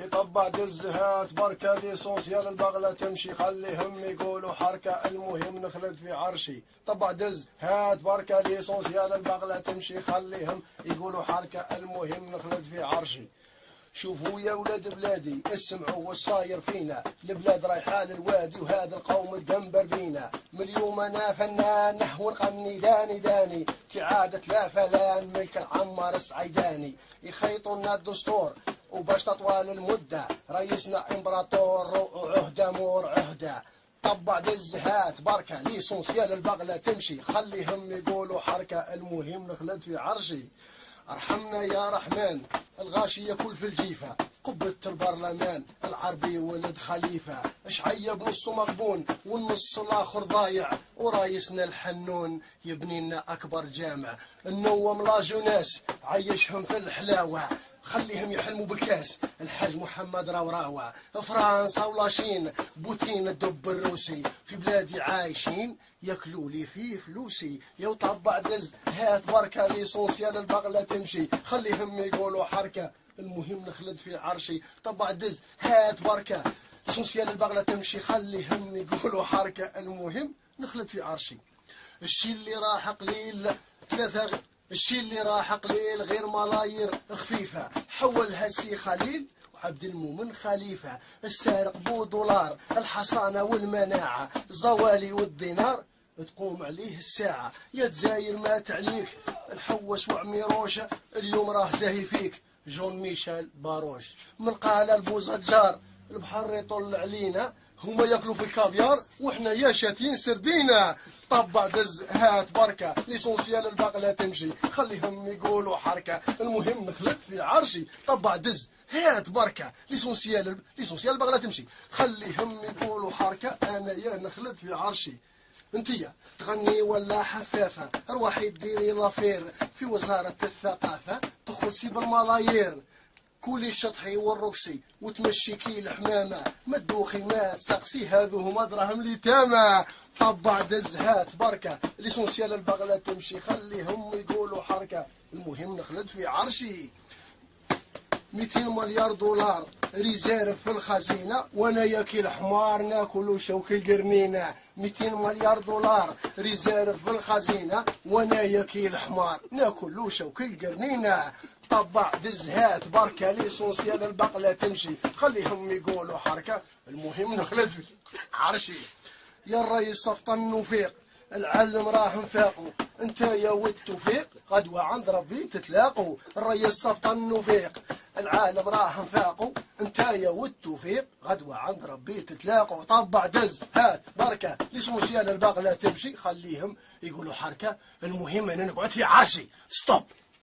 يطبع دزهات بركة ليسونسيال البغلة تمشي خليهم يقولوا حركة المهم نخلد في عرشي. طبع دز هات بركة ليسونسيال البغلة تمشي خليهم يقولوا حركة المهم نخلد في عرشي. شوفوا يا ولاد بلادي اسمعوا وش صاير فينا، البلاد رايحة للوادي وهذا القوم تقنبر بينا. من اليوم انا فنان نحو نغني داني داني كعادة لا فلان ملك العمار السعيداني. يخيطوا لنا الدستور وباش تطول المدة رئيسنا امبراطور وعهده مور عهده. طبع دزهات بركة ليسونسيال البغلة تمشي خليهم يقولوا حركة المهم نخلد في عرشي. ارحمنا يا رحمن الغاشي ياكل في الجيفة قبة البرلمان العربي ولد خليفة. اشعيب نصه مغبون والنص الاخر ضايع ورايسنا الحنون يبني لنا اكبر جامع. النوم لا جوناس عيشهم في الحلاوة خليهم يحلموا بالكاس الحاج محمد راوراوة. فرنسا ولاشين بوتين الدب الروسي في بلادي عايشين ياكلوا لي في فلوسي. يا طبع دز هات بركة ليسونسيال البغلة تمشي خليهم يقولوا حركة المهم نخلد في عرشي. طبع دز هات بركة ليسونسيال البغلة تمشي خليهم يقولوا حركة المهم نخلد في عرشي. الشي اللي راح قليل ثلاثة الشي اللي راح قليل غير ملايير خفيفة حولها السي خليل وعبد المؤمن خليفة. السارق بو دولار الحصانة والمناعة الزوالي والدينار تقوم عليه الساعة. يا تزاير مات عليك الحوس وعميروشة اليوم راه زاهي فيك جون ميشيل باروش. من قال البوزجار البحر يطل علينا هما ياكلوا في الكافيار وحنا يا شاتين سردينا. طبع دز هات بركة ليسونسيال البغلة تمشي خليهم يقولوا حركة المهم نخلد في عرشي. طبع دز هات بركة ليسونسيال البغلة تمشي خليهم يقولوا حركة انا يا نخلد في عرشي. انتيا تغني ولا حفافة روحي ديري لافير في وزارة الثقافة تخلصي بالملايير كولي الشطحي والرقصي وتمشي كي الحمامة ما تدوخي ما تسقسي هذو هما دراهم لي تامة. طبع دزهات بركة ليسونسيال البغلة تمشي خليهم يقولوا حركة المهم نخلد في عرشي. 200 مليار دولار ريزيرف في الخزينة وانا ياكي الحمار ناكلو شوك القرنينة. 200 مليار دولار ريزيرف في الخزينة وانا ياكي الحمار ناكلو شوك القرنينة. طبع دزهات بركة ليسونسيال البغلة تمشي خليهم يقولوا حركة المهم نخلد في عرشي. يا الرئيس صفطن النفيق العلم راهم فاقوا انت يا ود توفيق غدوة عند ربي تتلاقوا. الرئيس صفطن النفيق العالم راهم فاقوا انت يا ود توفيق غدوة عند ربي تتلاقوا. طبع دز هات بركة ليسونسيال البغلة تمشي خليهم يقولوا حركة المهم ان نقعد في عرشي. ستوب.